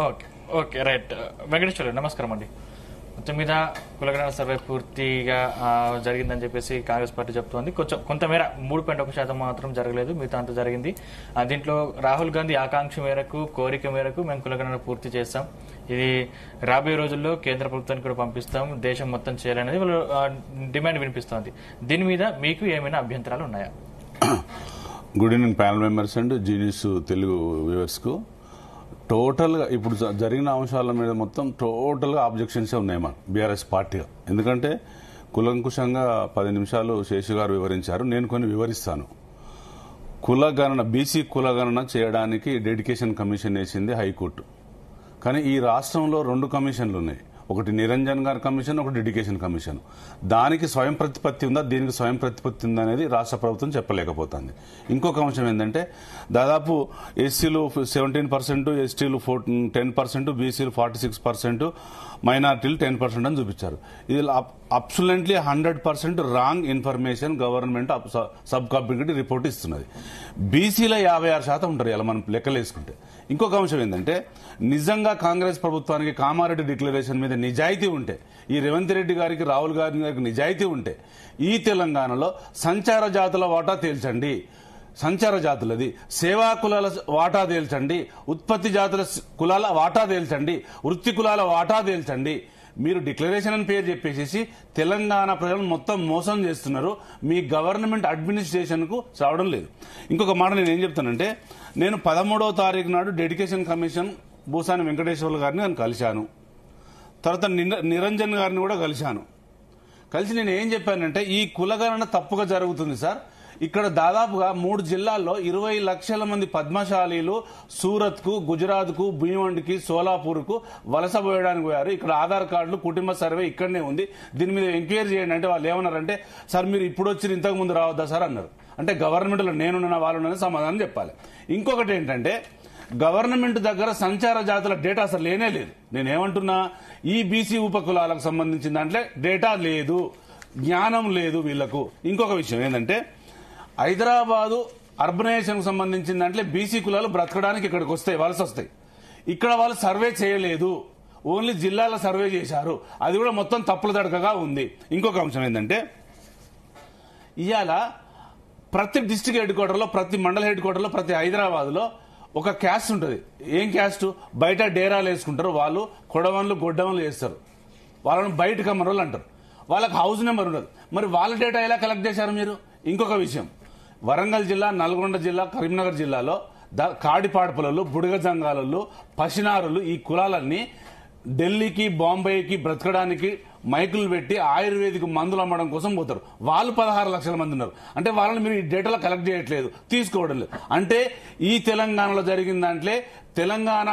Okay okay right. Venkateswara నమస్కారం అండి. మొత్తం మీద కులగణన సర్వే పూర్తిగా జరిగిందని చెప్పేసి కాంగ్రెస్ పార్టీ చెప్తోంది. కొంతమేర 3.1% మాత్రం జరగలేదు, మిగతా అంతా జరిగింది. దీంట్లో రాహుల్ గాంధీ ఆకాంక్ష మేరకు, కోరిక మేరకు మేము కులగణన పూర్తి చేస్తాం, ఇది రాబోయే రోజుల్లో కేంద్ర ప్రభుత్వానికి కూడా పంపిస్తాం, దేశం మొత్తం చేయాలనేది వాళ్ళు డిమాండ్ వినిపిస్తోంది. దీని మీద మీకు ఏమైనా అభ్యంతరాలు ఉన్నాయా? Good evening panel members and genius Telugu వ్యూవర్స్కు. టోటల్గా ఇప్పుడు జరిగిన అంశాల మీద మొత్తం టోటల్గా ఆబ్జెక్షన్సే ఉన్నాయి మన బీఆర్ఎస్ పార్టీగా. ఎందుకంటే కులంకుశంగా 10 నిమిషాలు శేషు గారు వివరించారు, నేను కొన్ని వివరిస్తాను. కులగణన, బీసీ కులగణన చేయడానికి డెడికేషన్ కమిషన్ వేసింది హైకోర్టు. కానీ ఈ రాష్ట్రంలో 2 కమిషన్లు ఉన్నాయి, ఒకటి నిరంజన్ గారి కమిషన్, ఒకటి డెడికేషన్ కమిషన్. దానికి స్వయం ప్రతిపత్తి ఉందా, దీనికి స్వయం ప్రతిపత్తి ఉందా అనేది రాష్ట్ర ప్రభుత్వం చెప్పలేకపోతుంది. ఇంకొక అంశం ఏంటంటే దాదాపు ఎస్సీలు 17%, ఎస్టీలు 10%, బీసీలు 46%, మైనార్టీలు 10% అని చూపించారు. ఇది absolutely 100% wrong information government sub committee report ఇస్తున్నది. బీసీలో 56% ఉంటారు ఇలా మనం లెక్కలు వేసుకుంటే. ఇంకొక అంశం ఏంటంటే నిజంగా కాంగ్రెస్ ప్రభుత్వానికి కామారెడ్డి డిక్లరేషన్ మీద నిజాయితీ ఉంటే, ఈ రేవంత్ రెడ్డి గారికి, రాహుల్ గాంధీ గారికి నిజాయితీ ఉంటే ఈ తెలంగాణలో సంచార జాతుల వాటా తేల్చండి, సంచార జాతులది, సేవా కులాల వాటా తేల్చండి, ఉత్పత్తి జాతుల కులాల వాటా తేల్చండి, వృత్తి కులాల వాటా తేల్చండి. మీరు డిక్లరేషన్ అని పేరు చెప్పేసి తెలంగాణ ప్రజలను మొత్తం మోసం చేస్తున్నారు. మీ గవర్నమెంట్ అడ్మినిస్ట్రేషన్ కు రావడం లేదు. ఇంకొక మాట నేను ఏం చెప్తానంటే, నేను 13వ తారీఖు నాడు డెడికేషన్ కమిషన్ భూసాని వెంకటేశ్వర్లు గారిని నేను కలిశాను. తర్వాత నిరంజన్ గారిని కూడా కలిశాను. కలిసి నేను ఏం చెప్పానంటే, ఈ కులగణన తప్పుగా జరుగుతుంది సార్. ఇక్కడ దాదాపుగా 3 జిల్లాల్లో 20 లక్షల మంది పద్మశాలీలు సూరత్ కు, గుజరాత్ కు, భీమండికి, సోలాపూర్ కు వలస పోయడానికి పోయారు. ఇక్కడ ఆధార్ కార్డులు, కుటుంబ సర్వే ఇక్కడనే ఉంది, దీని మీద ఎంక్వైరీ చేయండి అంటే వాళ్ళు ఏమన్నారంటే, సార్ మీరు ఇప్పుడు వచ్చి ఇంతకు ముందు రావద్దా సార్ అన్నారు. అంటే గవర్నమెంట్లో నేనున్న వాళ్ళని సమాధానం చెప్పాలి. ఇంకొకటి ఏంటంటే, గవర్నమెంట్ దగ్గర సంచార జాతుల డేటా అసలు లేనే లేదు. నేనేమంటున్నా, ఈ బీసీ ఉపకులాలకు సంబంధించిన దాంట్లో డేటా లేదు, జ్ఞానం లేదు వీళ్లకు. ఇంకొక విషయం ఏంటంటే, హైదరాబాదు అర్బనైజేషన్ కు సంబంధించిన దాంట్లో బీసీ కులాలు బ్రతకడానికి ఇక్కడికి వస్తాయి, వలస వస్తాయి. ఇక్కడ వాళ్ళు సర్వే చేయలేదు, ఓన్లీ జిల్లాల సర్వే చేశారు, అది కూడా మొత్తం తప్పుల తడకగా ఉంది. ఇంకొక అంశం ఏంటంటే, ఇవాళ ప్రతి డిస్టిక్ హెడ్ క్వార్టర్లో, ప్రతి మండల హెడ్ క్వార్టర్లో, ప్రతి హైదరాబాద్లో ఒక క్యాస్ట్ ఉంటుంది. ఏం క్యాస్ట్? బయట డేరాలు వేసుకుంటారు వాళ్ళు, కొడవన్లు గొడ్డవన్లు చేస్తారు, వాళ్ళని బయట కమ్మరోళ్ళు అంటారు. వాళ్ళకి హౌస్ నెంబర్ ఉండదు. మరి వాళ్ళ డేటా ఎలా కలెక్ట్ చేశారు మీరు? ఇంకొక విషయం, వరంగల్ జిల్లా, నల్గొండ జిల్లా, కరీంనగర్ జిల్లాలో కాడిపాడుపులలో, బుడగ జంగాలలో, పసినారులు, ఈ కులాలన్నీ ఢిల్లీకి, బాంబేకి బ్రతకడానికి మైకులు పెట్టి ఆయుర్వేదిక్ మందులు అమ్మడం కోసం పోతారు. వాళ్ళు 16 లక్షల మంది ఉన్నారు. అంటే వాళ్ళని మీరు ఈ డేటాలో కలెక్ట్ చేయట్లేదు, తీసుకోవడం లేదు. అంటే ఈ తెలంగాణలో జరిగిన దాంట్లో తెలంగాణ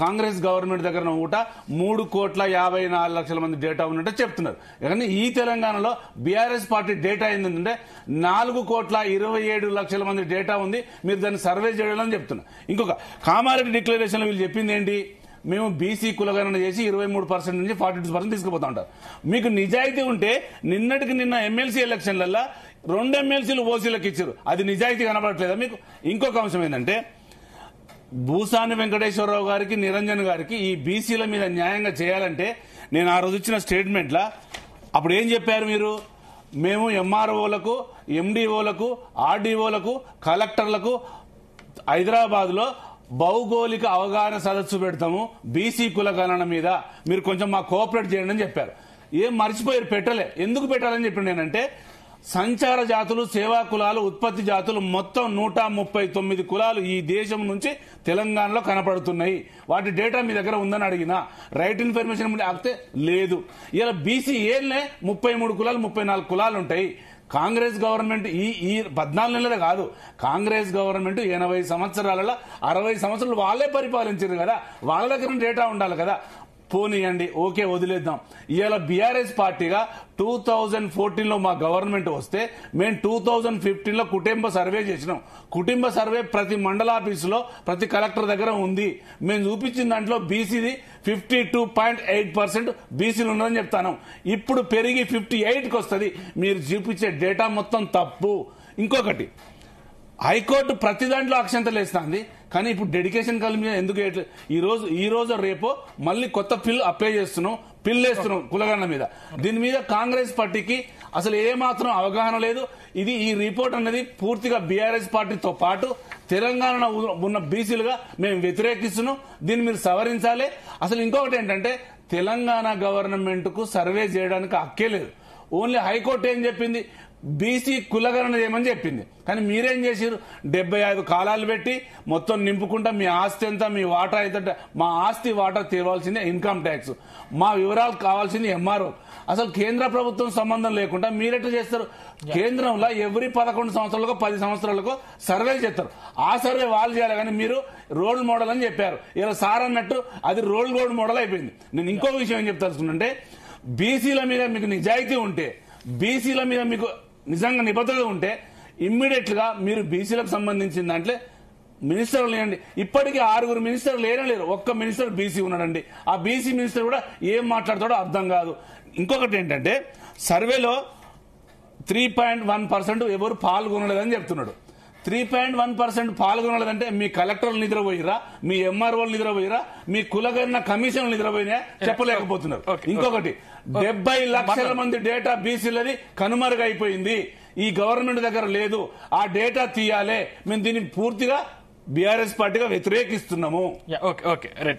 కాంగ్రెస్ గవర్నమెంట్ దగ్గర ఊట 3,54,00,000 మంది డేటా ఉన్నట్టు చెప్తున్నారు. కానీ ఈ తెలంగాణలో బీఆర్ఎస్ పార్టీ డేటా ఏంటంటే 4,27,00,000 మంది డేటా ఉంది, మీరు దాన్ని సర్వే చేయాలని చెప్తున్నారు. ఇంకొక కామారెడ్డి డిక్లరేషన్ వీళ్ళు చెప్పింది ఏంటి? మేము బీసీ కులగణన చేసి 23% నుంచి 42% తీసుకుపోతా ఉంటారు. మీకు నిజాయితీ ఉంటే నిన్నటికి నిన్న ఎమ్మెల్సీ ఎలక్షన్లలో 2 ఎమ్మెల్సీలు ఓసీలకు ఇచ్చారు, అది నిజాయితీ కనబడట్లేదా మీకు? ఇంకొక అంశం ఏంటంటే, భూసాని వెంకటేశ్వరరావు గారికి, నిరంజన్ గారికి ఈ బీసీల మీద న్యాయంగా చేయాలంటే, నేను ఆ రోజు ఇచ్చిన స్టేట్మెంట్లా అప్పుడు ఏం చెప్పారు మీరు? మేము ఎంఆర్ఓలకు, ఎండిఓలకు, ఆర్డీఓలకు, కలెక్టర్లకు హైదరాబాద్ లో భౌగోళిక అవగాహన సదస్సు పెడతాము బీసీ కులగణన మీద, మీరు కొంచెం మా కోఆపరేట్ చేయండి అని చెప్పారు. ఏం మర్చిపోయారు? పెట్టలే. ఎందుకు పెట్టాలని చెప్పి నేనంటే, సంచార జాతులు, సేవా కులాలు, ఉత్పత్తి జాతులు మొత్తం 139 కులాలు ఈ దేశం నుంచి తెలంగాణలో కనపడుతున్నాయి. వాటి డేటా మీ దగ్గర ఉందని అడిగినా రైట్ ఇన్ఫర్మేషన్ ఆగితే లేదు. ఇలా బీసీ ఏళ్ళే 33 కులాలు, 34 కులాలు ఉంటాయి. కాంగ్రెస్ గవర్నమెంట్ ఈ 14 నెలలే కాదు, కాంగ్రెస్ గవర్నమెంట్ 80 సంవత్సరాలలో 60 సంవత్సరాలు వాళ్ళే పరిపాలించారు కదా, వాళ్ళ దగ్గర డేటా ఉండాలి కదా. పోనీయండి, ఓకే, వదిలేద్దాం. ఇవాళ బీఆర్ఎస్ పార్టీగా 2014లో మా గవర్నమెంట్ వస్తే మేము 2015లో కుటుంబ సర్వే చేసినాం. కుటుంబ సర్వే ప్రతి మండలాఫీసులో, ప్రతి కలెక్టర్ దగ్గర ఉంది. మేము చూపించిన దాంట్లో బీసీది 52.8% బీసీలు ఉన్నదని చెప్తాను. ఇప్పుడు పెరిగి 58కి వస్తుంది. మీరు చూపించే డేటా మొత్తం తప్పు. ఇంకొకటి, హైకోర్టు ప్రతి దాంట్లో అక్షంతలు వేస్తుంది. కానీ ఇప్పుడు డెడికేషన్ కాల్ మీద ఎందుకు ఈ రోజు రేపో మళ్ళీ కొత్త పిల్ అప్లై చేస్తున్నాం, పిల్ వేస్తున్నాం కులగణన మీద. దీని మీద కాంగ్రెస్ పార్టీకి అసలు ఏమాత్రం అవగాహన లేదు. ఈ రిపోర్ట్ అనేది పూర్తిగా బీఆర్ఎస్ పార్టీతో పాటు తెలంగాణ ఉన్న బీసీలుగా మేము వ్యతిరేకిస్తున్నాం. దీన్ని మీరు సవరించాలి. అసలు ఇంకొకటి ఏంటంటే తెలంగాణ గవర్నమెంట్ కు సర్వే చేయడానికి హక్కే లేదు. ఓన్లీ హైకోర్టు ఏం చెప్పింది, బీసీ కులగణన చేయమని చెప్పింది. కానీ మీరేం చేసారు, 75 కాలాలు పెట్టి మొత్తం నింపుకుంటా మీ ఆస్తి ఎంత, మీ వాటా ఎంత, మా ఆస్తి వాటా తీరవలసిందే ఇన్కమ్ ట్యాక్స్, మా వివరాలు కావాల్సింది ఎంఆర్ఓ. అసలు కేంద్ర ప్రభుత్వం సంబంధం లేకుండా మీరెట్లా చేస్తారు? కేంద్రంలో ఎవరి 11 సంవత్సరాలకు 10 సంవత్సరాలకు సర్వే చేస్తారు. ఆ సర్వే వాళ్ళు చేయాలి. కానీ మీరు రోల్ మోడల్ అని చెప్పారు. ఇలా సార్ అన్నట్టు అది రోల్ గోల్డ్ మోడల్ అయిపోయింది. నేను ఇంకో విషయం ఏం చెప్తానుకుంటే, బీసీల మీద మీకు నిజాయితీ ఉంటే, బీసీల మీద మీకు నిజంగా నిబద్ధత ఉంటే ఇమ్మీడియట్ గా మీరు బీసీలకు సంబంధించిన దాంట్లో మినిస్టర్లు లేండి. ఇప్పటికీ 6 మినిస్టర్లు లేరు. ఒక్క మినిస్టర్ బీసీ ఉన్నాడండి. ఆ బీసీ మినిస్టర్ కూడా ఏం మాట్లాడతాడో అర్థం కాదు. ఇంకొకటి ఏంటంటే సర్వేలో 3.1% ఎవరు పాల్గొనలేదని చెప్తున్నాడు. 3.1% పాల్గొనలేదంటే మీ కలెక్టర్లు నిద్రపోయిరా, మీ ఎంఆర్ఓలు నిద్రపోయిరా, మీ కులగణన కమిషన్లు నిద్రపోయినా చెప్పలేకపోతున్నారు. ఇంకొకటి 70 లక్షల మంది డేటా బీసీలది కనుమరుగైపోయింది. ఈ గవర్నమెంట్ దగ్గర లేదు. ఆ డేటా తీయాలే. మేము దీన్ని పూర్తిగా బీఆర్ఎస్ పార్టీగా వ్యతిరేకిస్తున్నాము. Okay right.